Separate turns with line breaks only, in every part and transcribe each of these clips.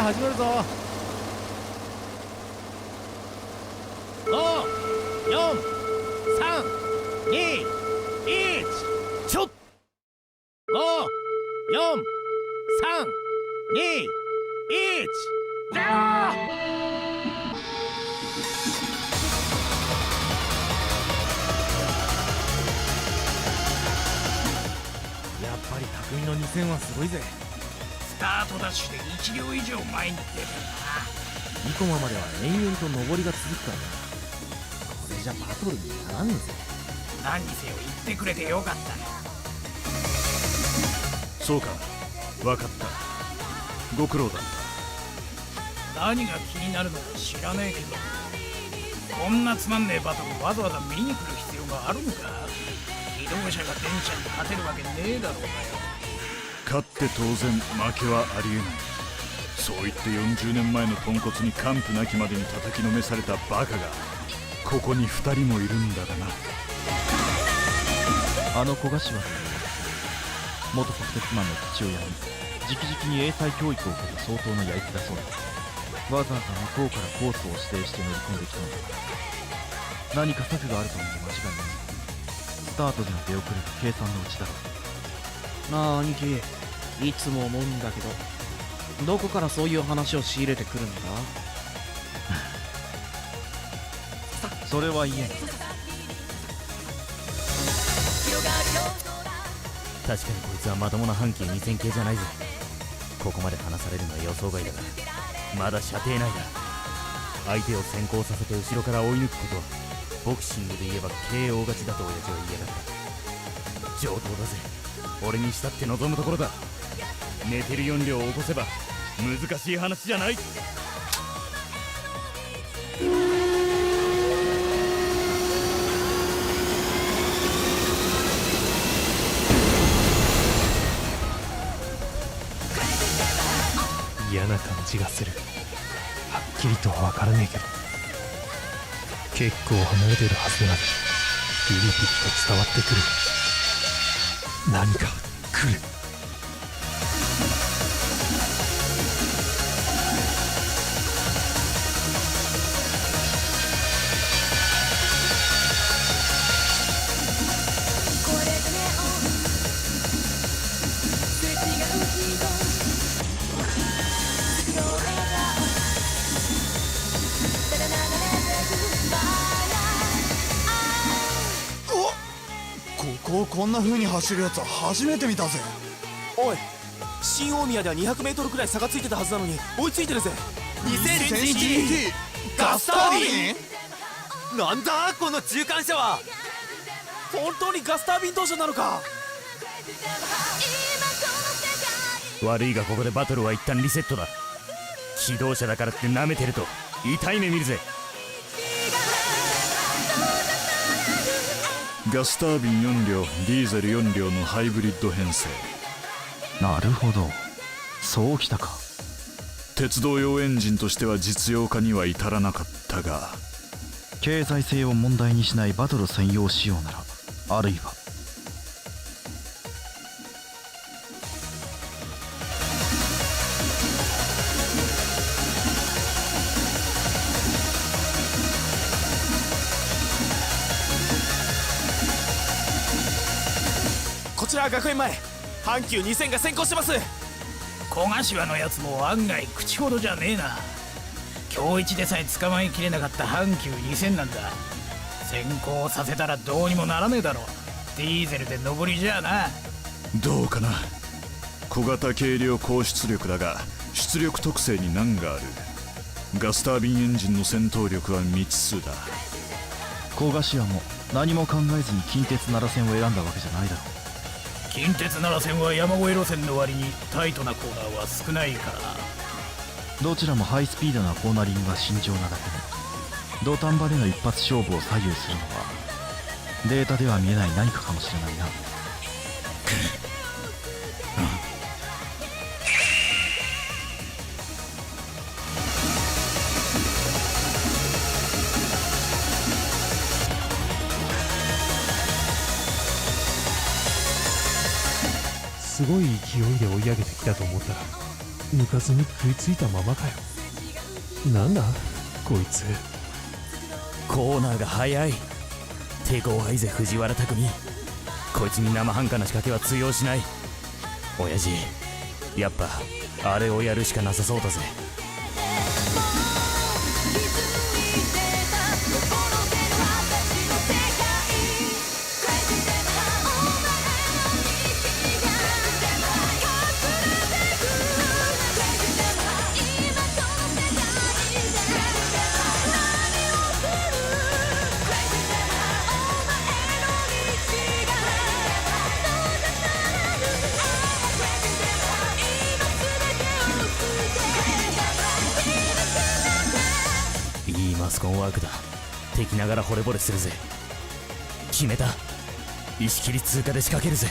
始まるぞ。5、4、3、2、1、ちょっ。5、4、3、2、1、じゃあ。やっぱり匠の2000はすごいぜ。
スタートダッシュで1秒以上前に出てる
生駒までは延々と上りが続くからな。これじゃバトルにならねえぜ。
な。何にせよ言ってくれてよかった。
そうか、分かった。ご苦労だ。
何が気になるのか知らねえけど、こんなつまんねえバトルわざわざ見に来る必要があるのか。機動車が電車に勝てるわけねえだろうがよ。
勝って当然負けはありえない。そう言って40年前のポンコツに完膚なきまでに叩きのめされたバカがここに2人もいるんだがな。
あの古賀氏は元国鉄マンの父親に直々に英才教育を受けた相当なやり手だそうだ。わざわざ向こうからコースを指定して乗り込んできたのだ。何か策があると見て間違いない。スタートでの出遅れが計算のうちだろう。
なあ兄貴、いつも思うんだけど、どこからそういう話を仕入れてくるんだ。
それは言えん。
確かにこいつはまともな半径2000系じゃないぜ。ここまで離されるのは予想外だが、まだ射程内だ。相手を先行させて後ろから追い抜くことはボクシングで言えば KO 勝ちだと親父は言いやがった。上等だぜ。俺にしたって望むところだ。寝てる4両を起こせば難しい話じゃない。
嫌な感じがする。はっきりとは分からねえけど、結構離れてるはずなのにピリピリと伝わってくる。何か来る。
こんな風に走るやつは初めて見たぜ。
おい、新大宮では 200m くらい差がついてたはずなのに追いついてるぜ。
2000GT ガスタービン。
なんだこの中間車は。本当にガスタービン同士なのか。
悪いがここでバトルは一旦リセットだ。機動車だからって舐めてると痛い目見るぜ。
ガスタービン4両、ディーゼル4両のハイブリッド編成。
なるほど、そうきたか。
鉄道用エンジンとしては実用化には至らなかったが、
経済性を問題にしないバトル専用仕様なら、あるいは
こちら学園前、阪急2000が先行してます。
小柏のやつも案外口ほどじゃねえな。今日一でさえ捕まえきれなかった阪急2000なんだ。先行させたらどうにもならねえだろ。ディーゼルで上りじゃあな。
どうかな。小型軽量高出力だが出力特性に難がある。ガスタービンエンジンの戦闘力は未知数だ。
小柏も何も考えずに近鉄奈良線を選んだわけじゃないだろう。
近鉄奈良線は山越え路線の割にタイトなコーナーは少ないからな。
どちらもハイスピードなコーナリングが慎重なだけで、土壇場での一発勝負を左右するのはデータでは見えない何かかもしれないな。
すごい勢いで追い上げてきたと思ったら抜かずに食いついたままかよ。なんだこいつ。
コーナーが速い。抵抗ハイゼ藤原拓海、こいつに生半可な仕掛けは通用しない。親父、やっぱあれをやるしかなさそうだぜ。いいマスコンワークだ。敵ながら惚れ惚れするぜ。決めた。石切り通過で仕掛けるぜ。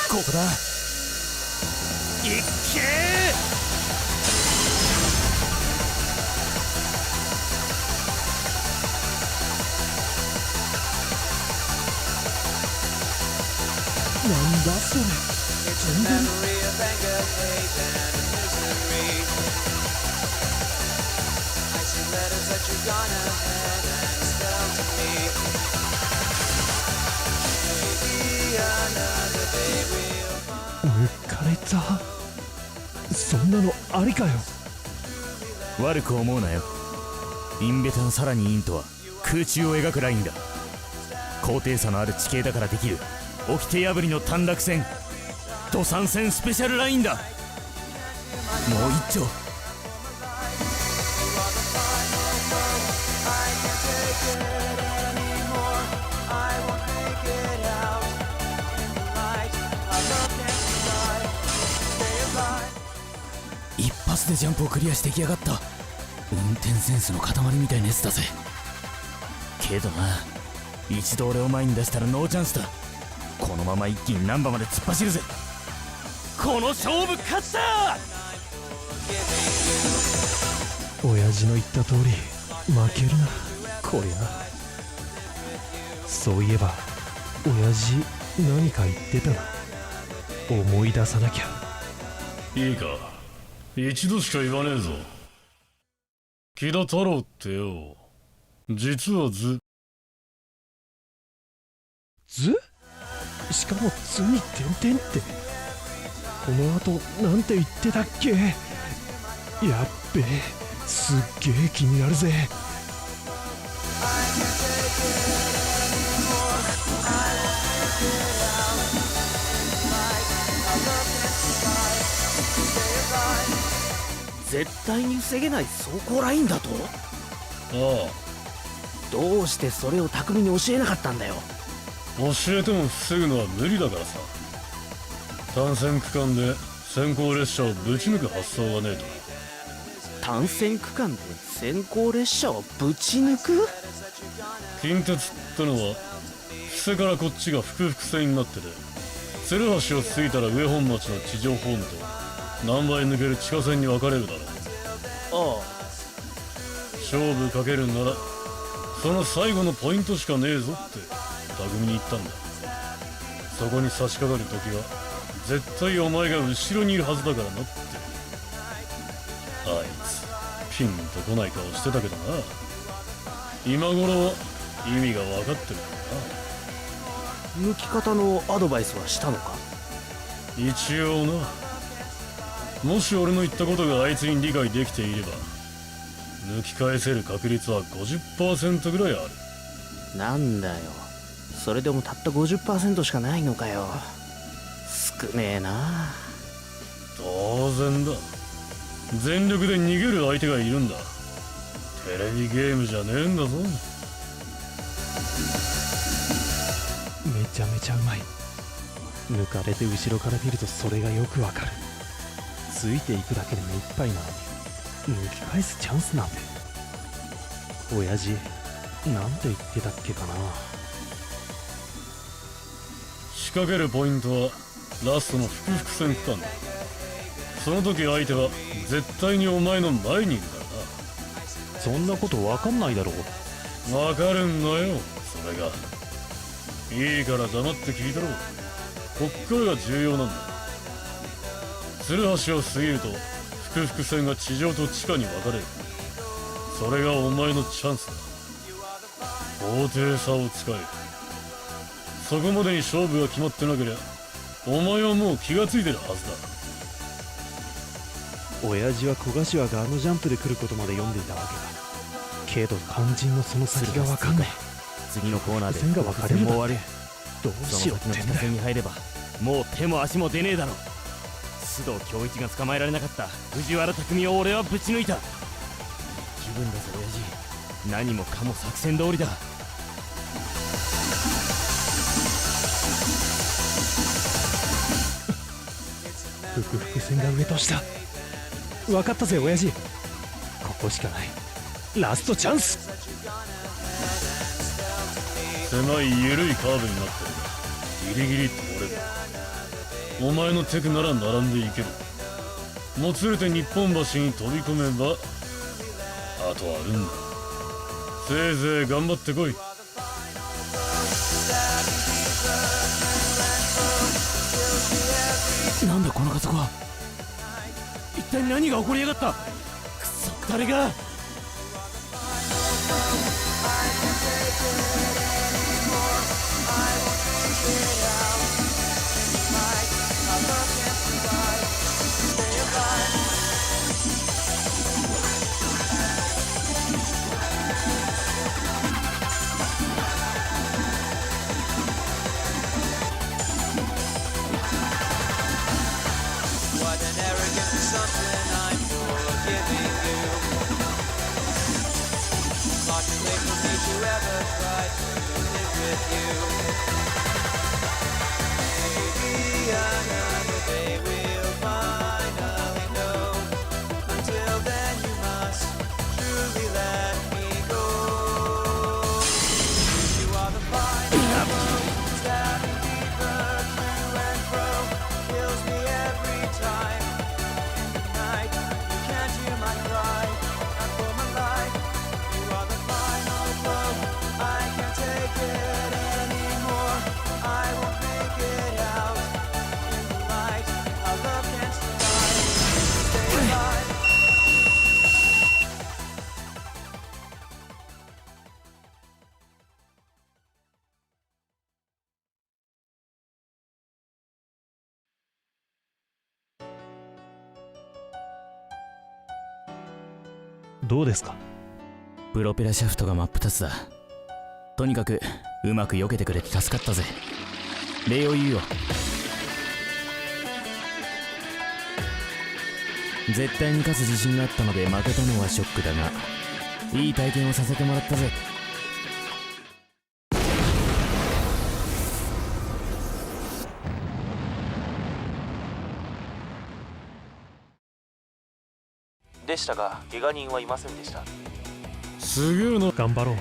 ここだ。いっけ
なんだそれ。飛んでる。抜かれた。そんなのありかよ。
悪く思うなよ。インベタのさらにインとは空中を描くラインだ。高低差のある地形だからできる掟破りの短絡線、土山線スペシャルラインだ。もう一丁。一発でジャンプをクリアしてきやがった。運転センスの塊みたいなやつだぜ。けどな、一度俺を前に出したらノーチャンスだ。このまま一気に難波まで突っ走るぜ。この勝負勝つだ。
親父の言った通り負けるなこりゃ。そういえば親父何か言ってたな。思い出さなきゃ。
いいか、一度しか言わねえぞ。木田太郎ってよ、実は図
しかも「図」に点々って。この後なんて言ってたっけ。やっべえ、すっげえ気になるぜ。
絶対に防げない走行ラインだと。
あ
どうしてそれを匠に教えなかったんだよ。
あ、教えても防ぐのは無理だからさ。単線区間で先行列車をぶち抜く発想がねえと。
単線区間で先行列車をぶち抜く。
近鉄っったのは布施からこっちが複々線になってて、鶴橋を過ぎたら上本町の地上ホームと難波へ抜ける地下線に分かれるだろう。
あ
勝負かけるんならその最後のポイントしかねえぞって匠に言ったんだ。そこに差し掛かる時は絶対お前が後ろにいるはずだからなって。あいつピンとこない顔してたけどな、今頃は意味が分かってるからな。
抜き方のアドバイスはしたのか？
一応な。もし俺の言ったことがあいつに理解できていれば抜き返せる確率は 50% ぐらいある。
なんだよ、それでもたった 50% しかないのかよ。少ねえな。
当然だ。全力で逃げる相手がいるんだ。テレビゲームじゃねえんだぞ。
めちゃめちゃうまい。抜かれて後ろから見るとそれがよくわかる。ついていくだけで目いっぱいなのに抜き返すチャンスなんて。親父なんて言ってたっけかな。
仕掛けるポイントはラストの複々戦区間だ。その時相手は絶対にお前の前にいるからな。
そんなことわかんないだろう。
わかるんだよ、それが。いいから黙って聞いてろ。こっからが重要なんだ。鶴橋を過ぎると複々線が地上と地下に分かれる。それがお前のチャンスだ。高低差を使え。そこまでに勝負が決まってなけりゃお前はもう気がついてるはずだ。
親父は小柏があのジャンプで来ることまで読んでいたわけだ。けど肝心のその先がわかんない。
次のコーナーで
線が分かれるだ
終わる。
どう
そ
しろってんだよ。
の先の地下線に入ればもう手も足も出ねえだろ。須藤恭一が捕まえられなかった藤原匠を俺はぶち抜いた。十分だぞ親父、何もかも作戦通りだ。
複々線が上と下。分かったぜ親父、ここしかないラストチャンス。
狭い緩いカーブになってるがギリギリ通れる。お前のテクなら並んでいける。もつれて日本橋に飛び込めばあとはあるんだ。せいぜい頑張ってこい。
なんだこの加速は。一体何が起こりやがった。くそ、誰が。
どうですか。
プロペラシャフトが真っ二つだ。とにかくうまく避けてくれて助かったぜ。礼を言うよ。絶対に勝つ自信があったので負けたのはショックだがいい体験をさせてもらったぜ。
でしたが怪我人はいませんでした。
すげえな。
頑張ろう。